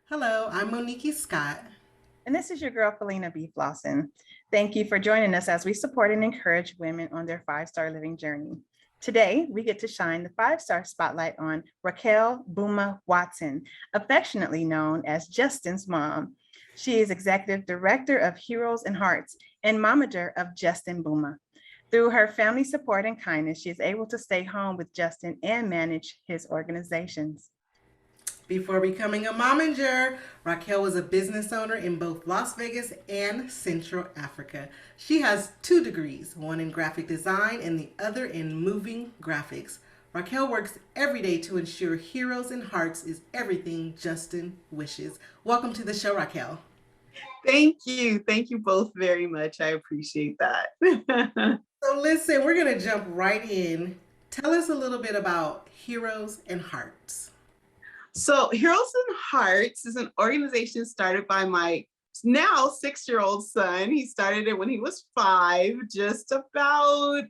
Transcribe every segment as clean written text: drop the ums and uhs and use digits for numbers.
Hello, I'm Monickie Scott. And this is your girl, Felina B. Flossin. Thank you for joining us as we support and encourage women on their five-star living journey. Today, we get to shine the five-star spotlight on Raquel Boumah Watson, affectionately known as Justyn's mom. She is Executive Director of Heroes and Hearts and Momanger of Justyn Boumah. Through her family support and kindness, she is able to stay home with Justyn and manage his organizations. Before becoming a momager, Raquel was a business owner in both Las Vegas and Central Africa. She has 2 degrees, one in graphic design and the other in moving graphics. Raquel works every day to ensure Heroes and Hearts is everything Justyn wishes. Welcome to the show, Raquel. Thank you. Thank you both very much. I appreciate that. So listen, we're going to jump right in. Tell us a little bit about Heroes and Hearts. So Heroes and Hearts is an organization started by my now 6-year-old son. He started it when he was 5, just about,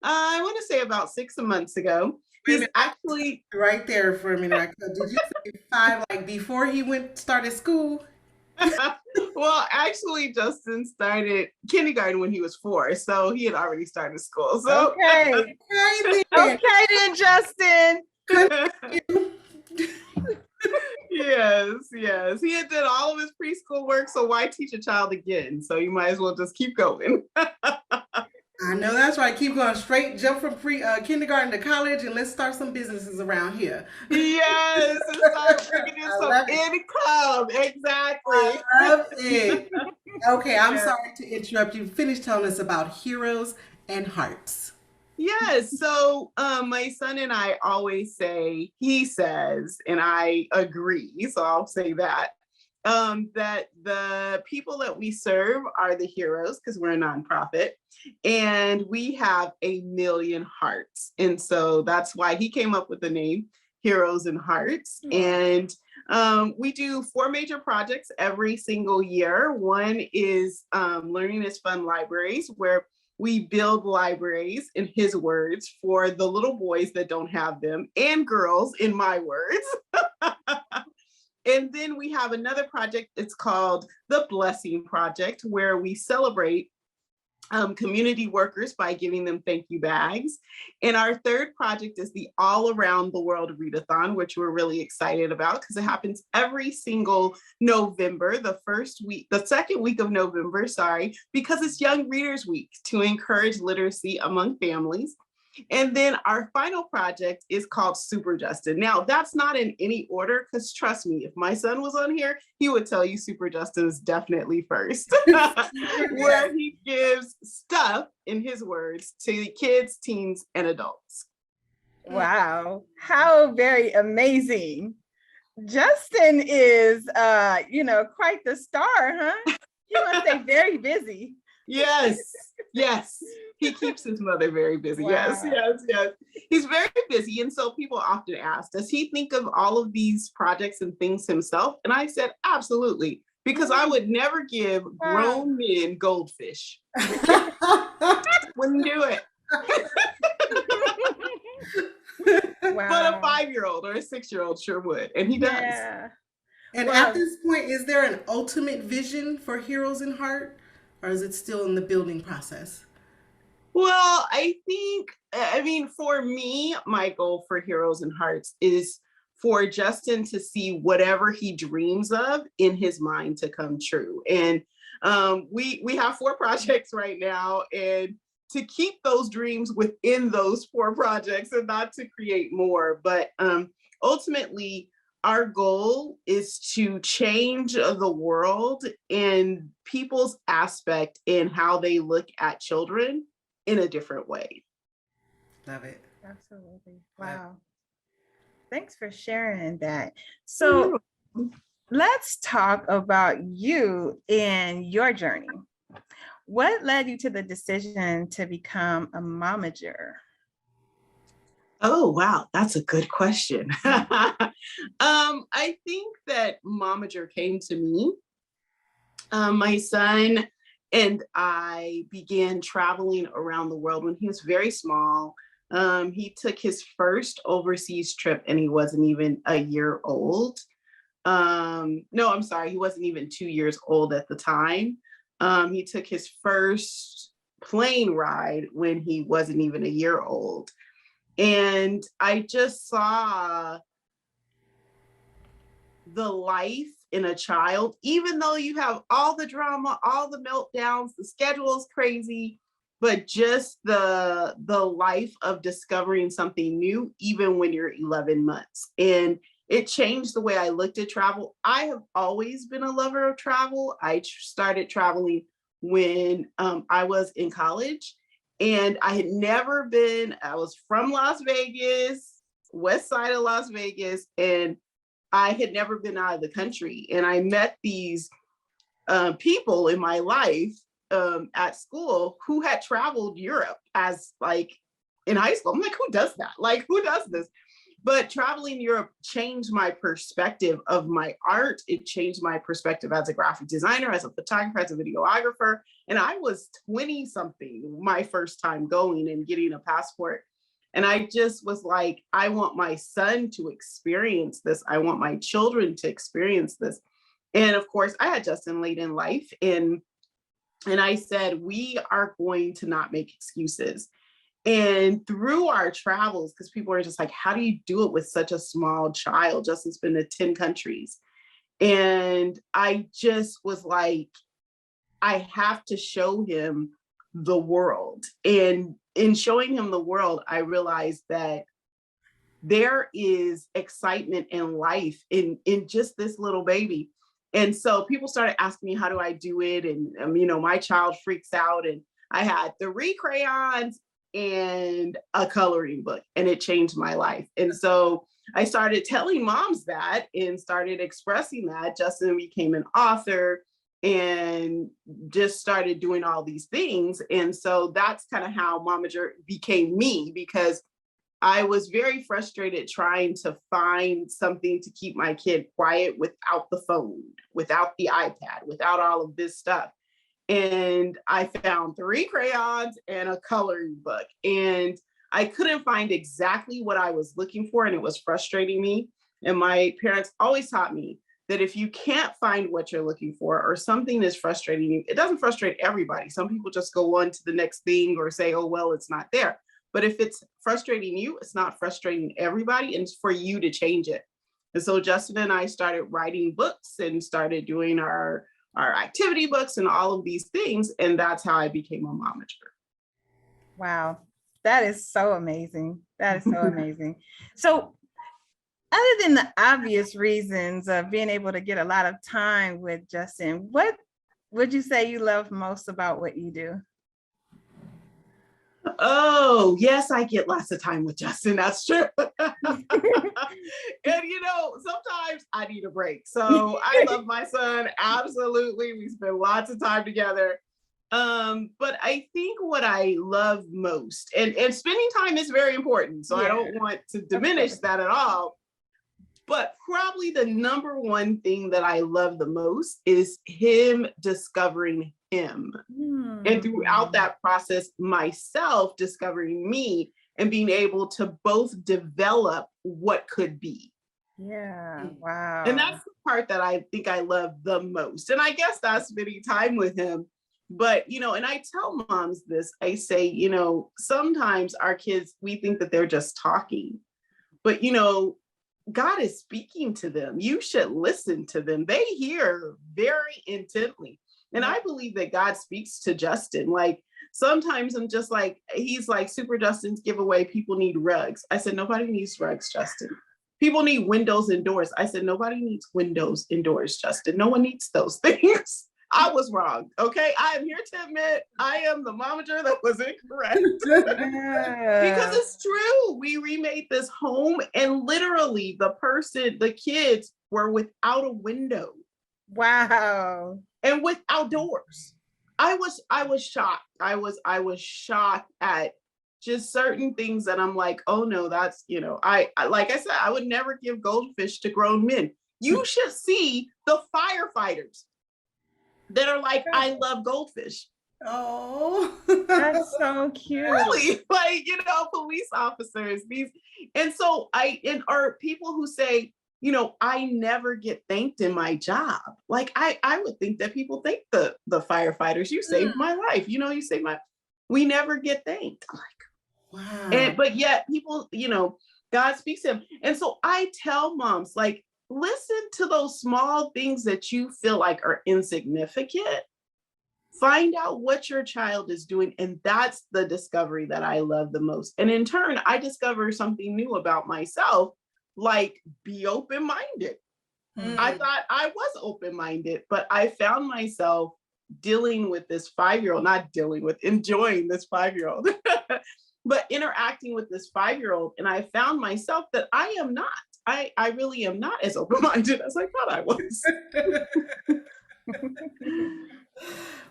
I want to say about 6 months ago. He's actually right there for a minute, Raquel. Did you say 5 like before he started school? Well, actually, Justyn started kindergarten when he was 4, so he had already started school. So okay, okay then, Justyn. Yes. He had done all of his preschool work, so why teach a child again? So you might as well just keep going. I know that's right. Keep going straight, jump from kindergarten to college, and let's start some businesses around here. Yes, and start bringing in some income. Exactly. I love it. Okay, I'm sorry to interrupt you. Finish telling us about Heroes and Hearts. Yes. So my son and I always say, he says, and I agree. So I'll say that, that the people that we serve are the heroes because we're a nonprofit and we have 1,000,000 hearts. And so that's why he came up with the name Heroes and Hearts. And we do 4 major projects every single year. One is Learning is Fun Libraries, where we build libraries, in his words, for the little boys that don't have them, and girls, in my words. And then we have another project, it's called the Blessing Project, where we celebrate community workers by giving them thank you bags. And our third project is the All Around the World Readathon, which we're really excited about because it happens every single November, the second week of November, because it's Young Readers Week to encourage literacy among families. And then our final project is called Super Justyn. Now, that's not in any order, because trust me, if my son was on here, he would tell you Super Justyn is definitely first, where he gives stuff, in his words, to kids, teens, and adults. Wow, how very amazing. Justyn is, quite the star, huh? You must stay very busy. Yes. He keeps his mother very busy. Wow. Yes. He's very busy. And so people often ask, does he think of all of these projects and things himself? And I said, absolutely, because I would never give grown men goldfish. Wouldn't do it. Wow. But a 5-year-old or a 6-year-old sure would. And he does. Yeah. And at this point, is there an ultimate vision for Heroes and Heart? Or is it still in the building process? Well, for me, my goal for Heroes and Hearts is for Justyn to see whatever he dreams of in his mind to come true. And we have 4 projects right now, and to keep those dreams within those 4 projects and not to create more. But ultimately, our goal is to change the world and people's aspect in how they look at children in a different way. Love it. Absolutely. Wow. Thanks for sharing that. So let's talk about you and your journey. What led you to the decision to become a momager? Oh, wow. That's a good question. I think that momager came to me. My son and I began traveling around the world when he was very small. He took his first overseas trip and he wasn't even a year old. No, I'm sorry, he wasn't even 2 years old at the time. He took his first plane ride when he wasn't even a year old. And I just saw the life in a child, even though you have all the drama, all the meltdowns, the schedule is crazy, but just the life of discovering something new, even when you're 11 months. And it changed the way I looked at travel. I have always been a lover of travel. I started traveling when I was in college, and I had never been, I was from Las Vegas, west side of Las Vegas, and I had never been out of the country. And I met these people in my life at school who had traveled Europe as like in high school. I'm like, who does that? Like, who does this? But traveling Europe changed my perspective of my art. It changed my perspective as a graphic designer, as a photographer, as a videographer. And I was 20 something my first time going and getting a passport. And I just was like, I want my son to experience this. I want my children to experience this. And of course, I had Justyn late in life. And I said, we are going to not make excuses. And through our travels, because people are just like, how do you do it with such a small child? Justyn's been to 10 countries. And I just was like, I have to show him the world. And in showing him the world, I realized that there is excitement and life in just this little baby. And so people started asking me, how do I do it? And my child freaks out. And I had 3 crayons and a coloring book, and it changed my life. And so I started telling moms that and started expressing that. Justyn became an author and just started doing all these things. And so that's kind of how Momanger became me, because I was very frustrated trying to find something to keep my kid quiet without the phone, without the iPad, without all of this stuff. And I found 3 crayons and a coloring book. And I couldn't find exactly what I was looking for, and it was frustrating me. And my parents always taught me that if you can't find what you're looking for, or something is frustrating you, it doesn't frustrate everybody. Some people just go on to the next thing or say, oh, well, it's not there. But if it's frustrating you, it's not frustrating everybody, and it's for you to change it. And so Justyn and I started writing books and started doing our activity books and all of these things. And that's how I became a momager. Wow, that is so amazing. That is so amazing. So other than the obvious reasons of being able to get a lot of time with Justyn, what would you say you love most about what you do? Oh, yes, I get lots of time with Justyn. That's true. And, sometimes I need a break. So I love my son. Absolutely. We spend lots of time together. But I think what I love most, and spending time is very important. So I don't want to diminish that at all. But probably the number one thing that I love the most is him discovering him. And throughout that process, myself discovering me and being able to both develop what could be. Yeah, wow. And that's the part that I think I love the most. And I guess that's spending time with him. But, and I tell moms this, I say, sometimes our kids, we think that they're just talking. But, God is speaking to them. You should listen to them. They hear very intently. And I believe that God speaks to Justyn. Like, sometimes I'm just like, he's like, Super Justyn's giveaway, people need rugs. I said, nobody needs rugs, Justyn. People need windows and doors. I said, nobody needs windows and doors, Justyn. No one needs those things. I was wrong. Okay. I am here to admit I am the momager that was incorrect. Because it's true. We remade this home, and literally the kids were without a window. Wow. And without doors. I was shocked. I was shocked at just certain things that I'm like, oh no, that's, I like I said, I would never give goldfish to grown men. You should see the firefighters that are like, I love goldfish. Oh, that's so cute. Really? Like, police officers, or people who say, I never get thanked in my job. Like I would think that people thank the firefighters. You saved my life. You saved we never get thanked. I'm like, Wow. but yet people, God speaks to them. And so I tell moms, like, listen to those small things that you feel like are insignificant. Find out what your child is doing. And that's the discovery that I love the most. And in turn, I discover something new about myself, like be open-minded. I thought I was open-minded, but I found myself dealing with this 5-year-old, enjoying this 5-year-old, but interacting with this 5-year-old. And I found myself that I am not. I really am not as open-minded as I thought I was.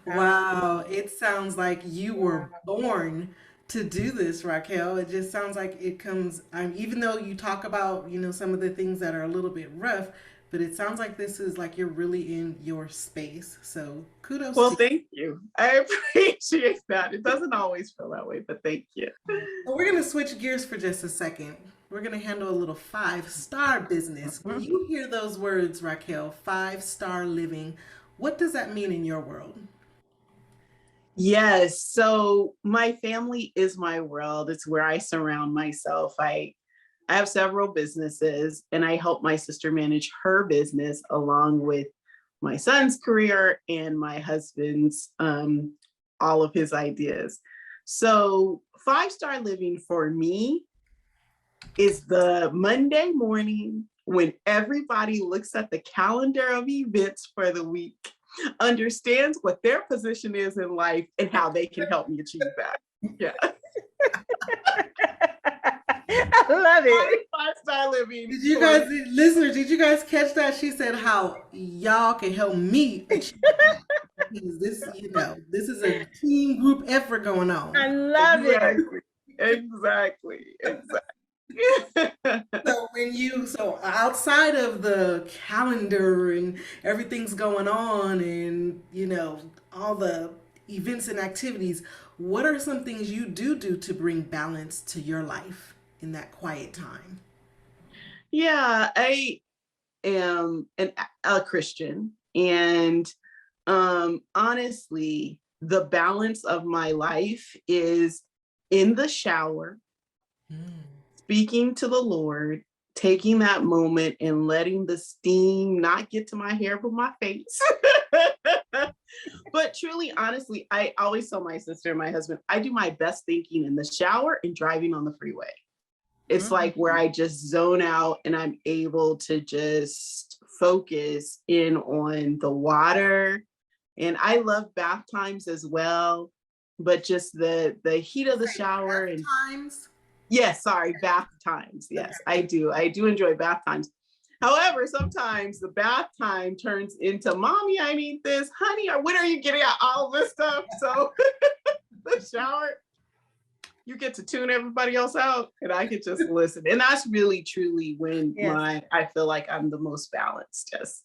Wow, it sounds like you were born to do this, Raquel. It just sounds like it comes, even though you talk about, some of the things that are a little bit rough, but it sounds like this is like you're really in your space. So kudos Well, to thank you. I appreciate that. It doesn't always feel that way, but thank you. you. So we're going to switch gears for just a second. We're going to handle a little 5-star business. When you hear those words, Raquel, 5-star living, what does that mean in your world? Yes. So my family is my world. It's where I surround myself. I have several businesses, and I help my sister manage her business along with my son's career and my husband's, all of his ideas. So 5-star living for me is the Monday morning when everybody looks at the calendar of events for the week, understands what their position is in life and how they can help me achieve that. Yeah. I love it. 5-star living. Did you guys, listeners, did you guys catch that? She said how y'all can help me achieve that. Because this is a team group effort going on. I love it. Exactly. So outside of the calendar and everything's going on and all the events and activities, what are some things you do to bring balance to your life in that quiet time? Yeah, I am a Christian, and honestly, the balance of my life is in the shower, speaking to the Lord, taking that moment and letting the steam not get to my hair but my face. But truly, honestly, I always tell my sister and my husband, I do my best thinking in the shower and driving on the freeway. It's like where I just zone out and I'm able to just focus in on the water. And I love bath times as well, but just the heat of the shower and times. Yes, sorry, bath times. Yes, I do. I do enjoy bath times. However, sometimes the bath time turns into, mommy, I need this, honey, or when are you getting out all this stuff? So the shower, you get to tune everybody else out and I can just listen. And that's really, truly when I feel like I'm the most balanced. Yes.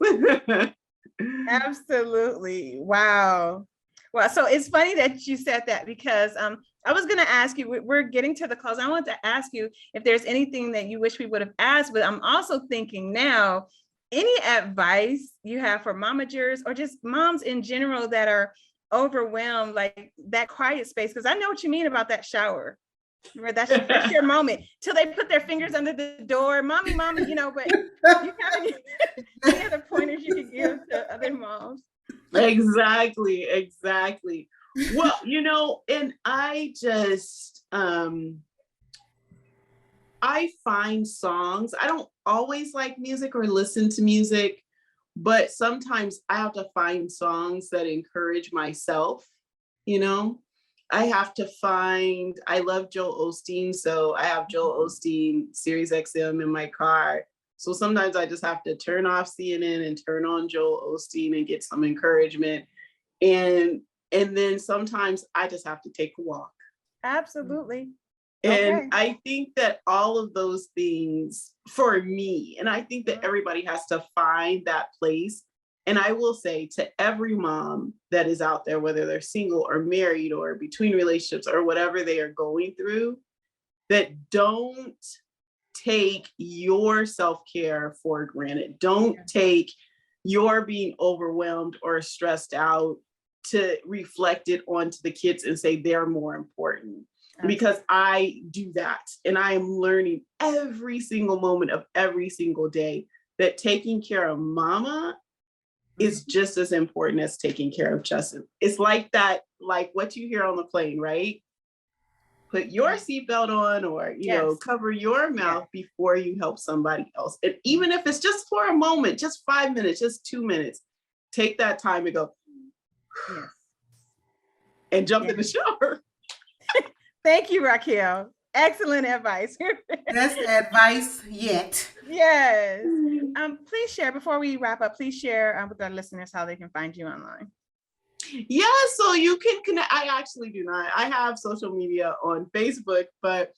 Absolutely. Wow. Well, so it's funny that you said that because I was going to ask you, we're getting to the close. I want to ask you if there's anything that you wish we would have asked, but I'm also thinking now, any advice you have for momagers or just moms in general that are overwhelmed, like that quiet space? Because I know what you mean about that shower. Remember, that's your moment till they put their fingers under the door, mommy, but you have any other pointers you could give to other moms? Exactly. Well, and I just, I find songs, I don't always like music or listen to music, but sometimes I have to find songs that encourage myself, I have to find, I love Joel Osteen, so I have Joel Osteen Sirius XM in my car. So sometimes I just have to turn off CNN and turn on Joel Osteen and get some encouragement. And then sometimes I just have to take a walk. Absolutely. And I think that all of those things for me, and I think that everybody has to find that place. And I will say to every mom that is out there, whether they're single or married or between relationships or whatever they are going through, that don't take your self-care for granted. Don't take your being overwhelmed or stressed out to reflect it onto the kids and say they're more important. Because I do that, and I am learning every single moment of every single day that taking care of mama is just as important as taking care of Justyn. It's like that, like what you hear on the plane, right? Put your seatbelt on, or cover your mouth before you help somebody else. And even if it's just for a moment, just 5 minutes, just 2 minutes, take that time and go and jump in the shower. Thank you, Raquel. Excellent advice. Best advice yet. Yes. Please share, before we wrap up, please share with our listeners how they can find you online. Yeah, so you can connect. I actually do not. I have social media on Facebook, but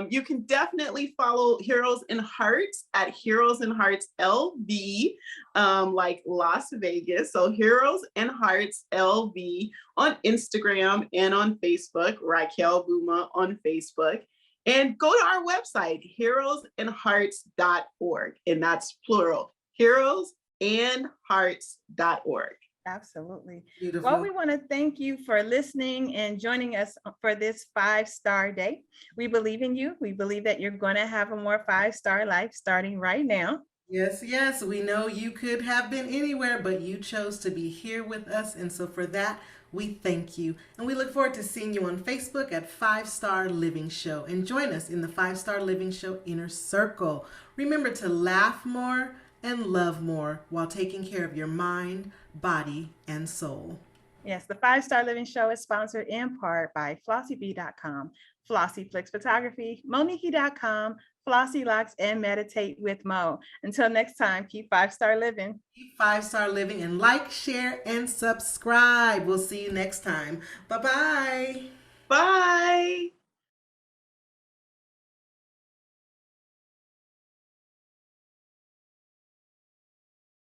you can definitely follow Heroes and Hearts at Heroes and Hearts LV, like Las Vegas. So Heroes and Hearts LV on Instagram and on Facebook, Raquel Boumah on Facebook. And go to our website, heroesandhearts.org. And that's plural, heroesandhearts.org. Absolutely. Beautiful. Well, we want to thank you for listening and joining us for this 5-star day. We believe in you. We believe that you're going to have a more 5-star life starting right now. Yes, yes. We know you could have been anywhere, but you chose to be here with us. And so for that, we thank you. And we look forward to seeing you on Facebook at 5-Star Living Show. And join us in the 5-Star Living Show Inner Circle. Remember to laugh more and love more while taking care of your mind, body, and soul. Yes, the 5-Star Living Show is sponsored in part by FlossieB.com, FlossieFlix Photography, Monickie.com, Flossie Locks, and Meditate with Mo. Until next time, keep 5-star living. Keep 5-star living, and like, share, and subscribe. We'll see you next time. Bye-bye. Bye.